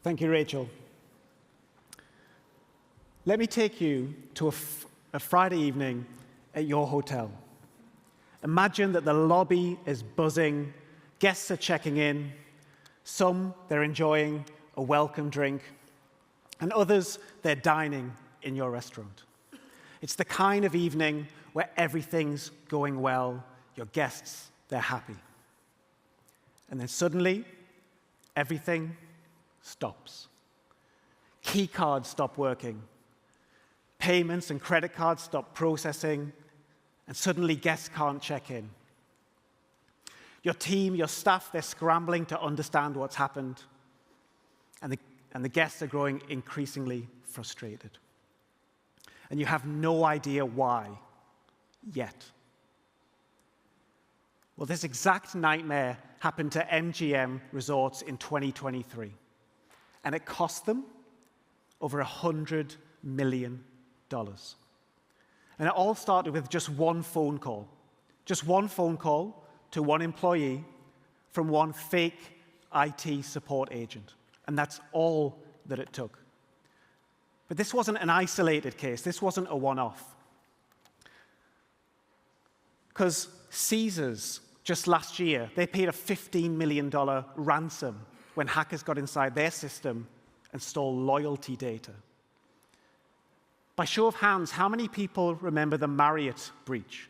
Thank you, Rachel. Let me take you to a Friday evening at your hotel. Imagine that the lobby is buzzing, guests are checking in, some they're enjoying a welcome drink, and others they're dining in your restaurant. It's the kind of evening where everything's going well, your guests, they're happy. And then suddenly, everything stops. Key cards stop working. Payments and credit cards stop processing, and suddenly guests can't check in. Your team, your staff, they're scrambling to understand what's happened, and the guests are growing increasingly frustrated. And you have no idea why yet. Well, this exact nightmare happened to MGM Resorts in 2023, and it cost them over $100 million. And it all started with just one phone call to one employee from one fake IT support agent. And that's all that it took. But this wasn't an isolated case. This wasn't a one-off. Because Caesars, just last year, they paid a $15 million ransom when hackers got inside their system and stole loyalty data. By show of hands, how many people remember the Marriott breach?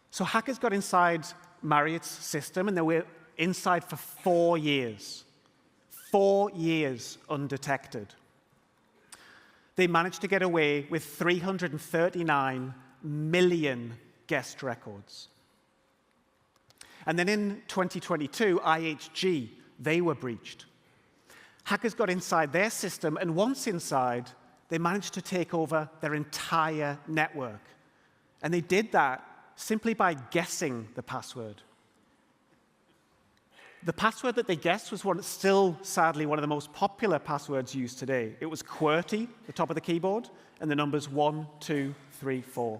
So hackers got inside Marriott's system, and they were inside for 4 years. 4 years undetected. They managed to get away with 339 million guest records. And then in 2022, IHG, they were breached. Hackers got inside their system, and once inside, they managed to take over their entire network. And they did that simply by guessing the password. The password that they guessed was still, sadly, one of the most popular passwords used today. It was QWERTY, the top of the keyboard, and the numbers 1, 2, 3, 4.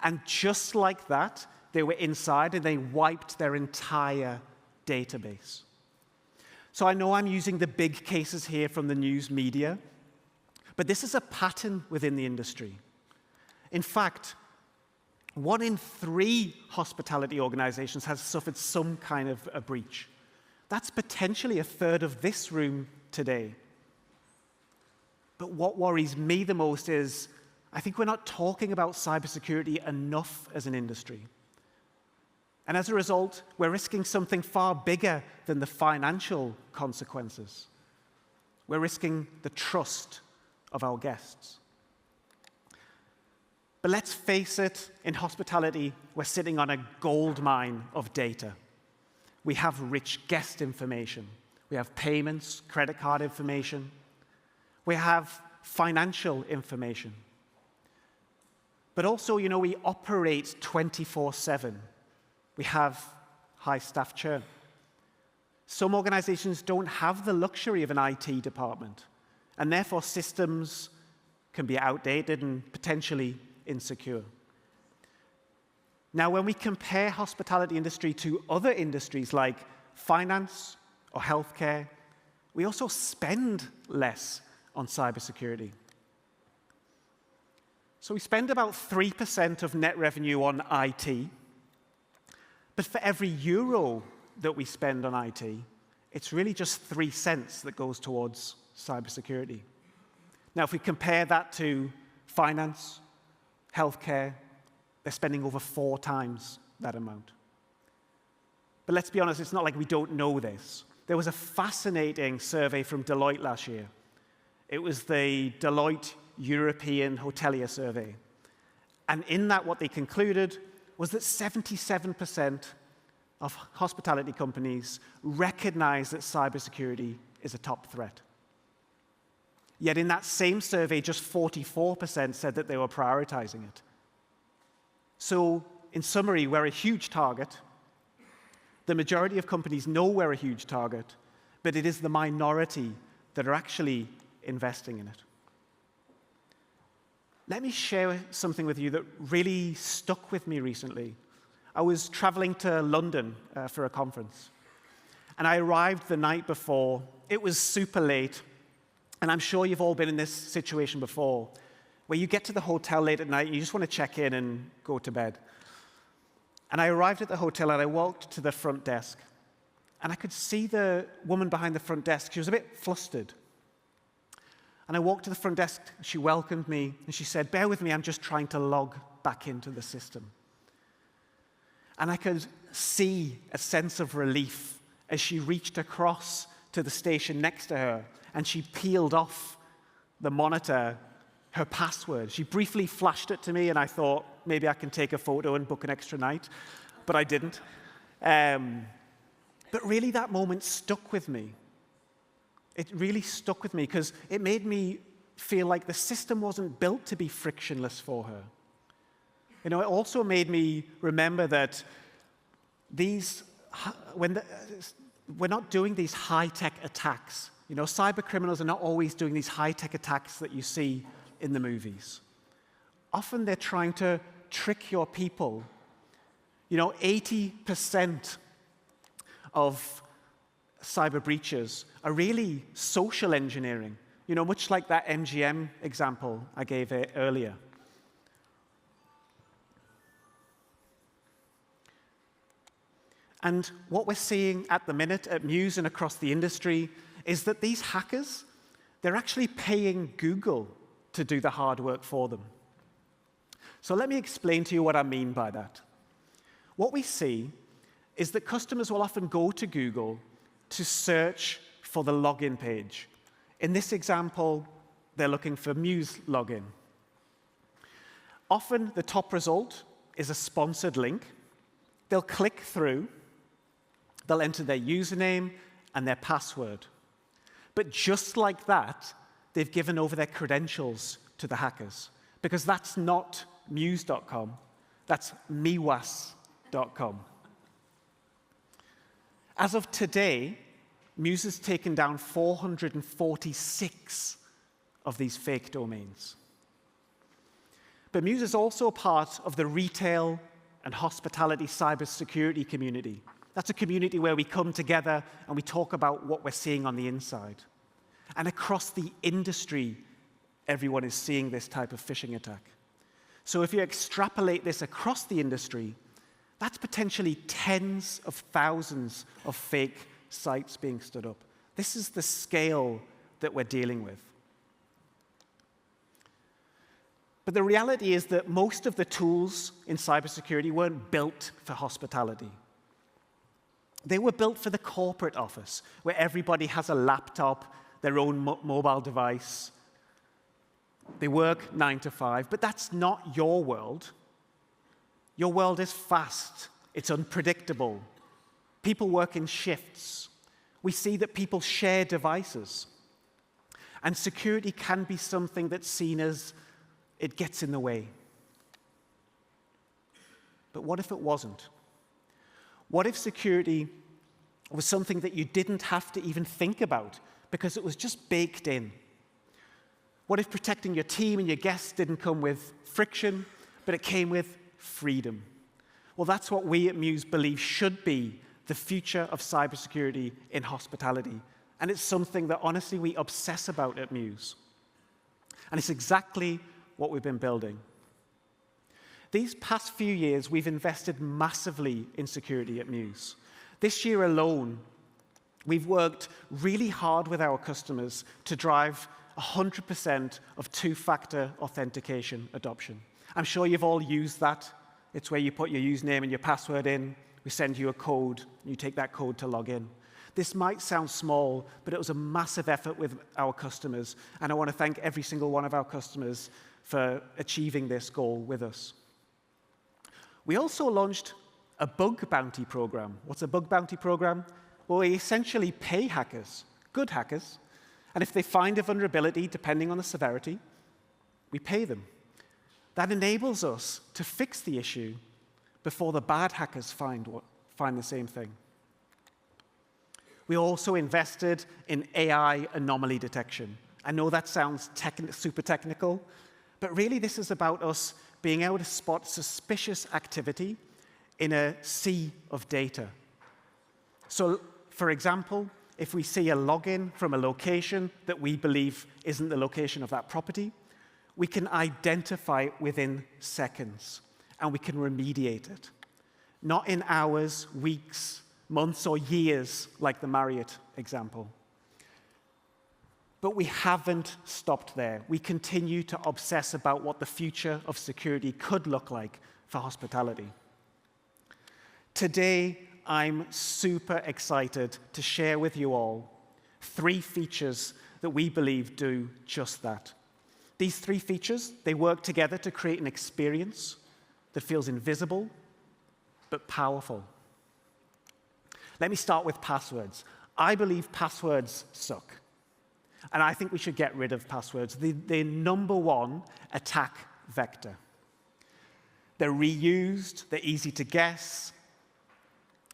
And just like that, they were inside, and they wiped their entire database. So I know I'm using the big cases here from the news media, but this is a pattern within the industry. In fact, 1 in 3 hospitality organizations has suffered some kind of a breach. That's potentially a third of this room today. But what worries me the most is I think we're not talking about cybersecurity enough as an industry. And as a result, we're risking something far bigger than the financial consequences. We're risking the trust of our guests. But let's face it, in hospitality, we're sitting on a gold mine of data. We have rich guest information. We have payments, credit card information. We have financial information. But also, we operate 24/7. We have high staff churn. Some organizations don't have the luxury of an IT department, and therefore systems can be outdated and potentially insecure. Now, when we compare hospitality industry to other industries like finance or healthcare, we also spend less on cybersecurity. So we spend about 3% of net revenue on IT, but for every euro that we spend on IT, it's really just 3 cents that goes towards cybersecurity. Now, if we compare that to finance, healthcare, they're spending over 4 times that amount. But let's be honest, it's not like we don't know this. There was a fascinating survey from Deloitte last year. It was the Deloitte European Hotelier Survey. And in that, what they concluded was that 77% of hospitality companies recognize that cybersecurity is a top threat. Yet in that same survey, just 44% said that they were prioritizing it. So, in summary, we're a huge target. The majority of companies know we're a huge target, but it is the minority that are actually investing in it. Let me share something with you that really stuck with me recently. I was traveling to London for a conference. and I arrived the night before. It was super late, and I'm sure you've all been in this situation before, where you get to the hotel late at night and you just want to check in and go to bed. And I arrived at the hotel and I walked to the front desk. And I could see the woman behind the front desk. She was a bit flustered. And I walked to the front desk, she welcomed me, and she said, "Bear with me, I'm just trying to log back into the system." And I could see a sense of relief as she reached across to the station next to her, and she peeled off the monitor her password. She briefly flashed it to me, and I thought, maybe I can take a photo and book an extra night, but I didn't. But really, that moment stuck with me. It really stuck with me because it made me feel like the system wasn't built to be frictionless for her. You know, it also made me remember that we're not doing these high-tech attacks. You know, cyber criminals are not always doing these high-tech attacks that you see in the movies. Often they're trying to trick your people. You know, 80% of cyber breaches are really social engineering, you know, much like that MGM example I gave earlier. And what we're seeing at the minute at Mews and across the industry is that these hackers, they're actually paying Google to do the hard work for them. So let me explain to you what I mean by that. What we see is that customers will often go to Google to search for the login page. In this example, they're looking for Mews login. Often, the top result is a sponsored link. They'll click through, they'll enter their username and their password. But just like that, they've given over their credentials to the hackers, because that's not Mews.com, that's mewas.com. As of today, Mews has taken down 446 of these fake domains. But Mews is also part of the retail and hospitality cybersecurity community. That's a community where we come together and we talk about what we're seeing on the inside. And across the industry, everyone is seeing this type of phishing attack. So if you extrapolate this across the industry, that's potentially tens of thousands of fake sites being stood up. This is the scale that we're dealing with. But the reality is that most of the tools in cybersecurity weren't built for hospitality. They were built for the corporate office, where everybody has a laptop, their own mobile device. They work 9 to 5, but that's not your world. Your world is fast. It's unpredictable. People work in shifts. We see that people share devices. And security can be something that's seen as it gets in the way. But what if it wasn't? What if security was something that you didn't have to even think about because it was just baked in? What if protecting your team and your guests didn't come with friction, but it came with freedom? Well, that's what we at Mews believe should be the future of cybersecurity in hospitality. And it's something that, honestly, we obsess about at Mews. And it's exactly what we've been building. These past few years, we've invested massively in security at Mews. This year alone, we've worked really hard with our customers to drive 100% of two-factor authentication adoption. I'm sure you've all used that. It's where you put your username and your password in, we send you a code, and you take that code to log in. This might sound small, but it was a massive effort with our customers, and I want to thank every single one of our customers for achieving this goal with us. We also launched a bug bounty program. What's a bug bounty program? Well, we essentially pay hackers, good hackers, and if they find a vulnerability, depending on the severity, we pay them. That enables us to fix the issue before the bad hackers find the same thing. We also invested in AI anomaly detection. I know that sounds super technical, but really this is about us being able to spot suspicious activity in a sea of data. So for example, if we see a login from a location that we believe isn't the location of that property, we can identify it within seconds, and we can remediate it. Not in hours, weeks, months, or years, like the Marriott example. But we haven't stopped there. We continue to obsess about what the future of security could look like for hospitality. Today, I'm super excited to share with you all 3 features that we believe do just that. These 3 features, they work together to create an experience that feels invisible but powerful. Let me start with passwords. I believe passwords suck. And I think we should get rid of passwords. They're number 1 attack vector. They're reused, they're easy to guess,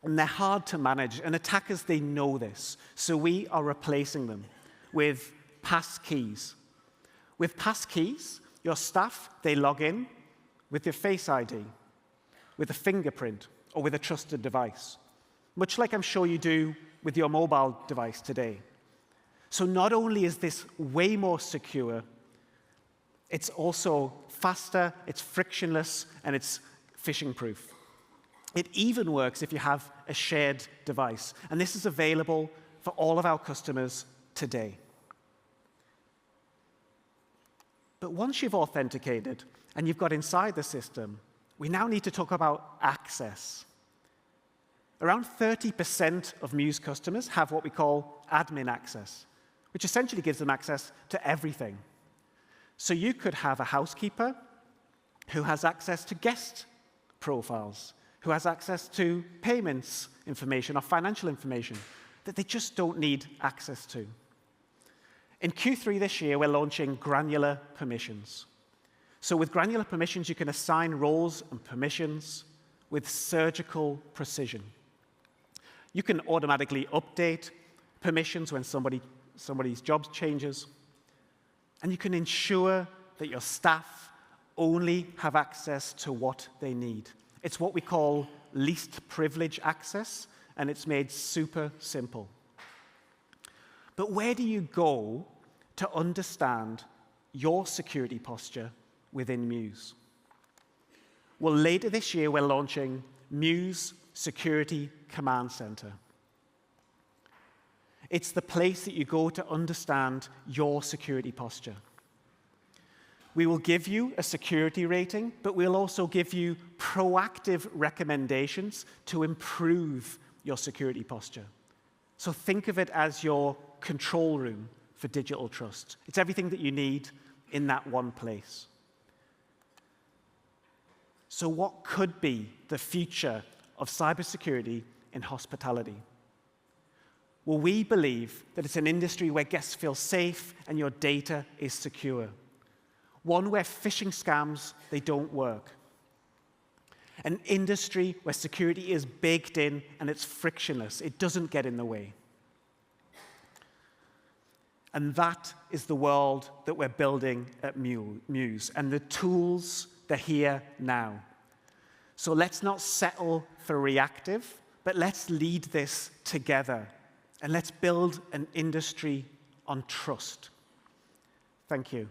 and they're hard to manage. And attackers, they know this. So we are replacing them with passkeys. With passkeys, your staff, they log in with your Face ID, with a fingerprint, or with a trusted device, much like I'm sure you do with your mobile device today. So not only is this way more secure, it's also faster, it's frictionless, and it's phishing-proof. It even works if you have a shared device, and this is available for all of our customers today. But once you've authenticated and you've got inside the system, we now need to talk about access. Around 30% of Mews customers have what we call admin access, which essentially gives them access to everything. So you could have a housekeeper who has access to guest profiles, who has access to payments information or financial information that they just don't need access to. In Q3 this year, we're launching granular permissions. So with granular permissions, you can assign roles and permissions with surgical precision. You can automatically update permissions when somebody's job changes, and you can ensure that your staff only have access to what they need. It's what we call least privilege access, and it's made super simple. But where do you go to understand your security posture within Mews? Well, later this year, we're launching Mews Security Command Center. It's the place that you go to understand your security posture. We will give you a security rating, but we'll also give you proactive recommendations to improve your security posture. So think of it as your control room for digital trust. It's everything that you need in that one place. So what could be the future of cybersecurity in hospitality? Well, we believe that it's an industry where guests feel safe and your data is secure. One where phishing scams, they don't work. An industry where security is baked in and it's frictionless. It doesn't get in the way. And that is the world that we're building at Mews. And the tools, they're here now. So let's not settle for reactive, but let's lead this together. And let's build an industry on trust. Thank you.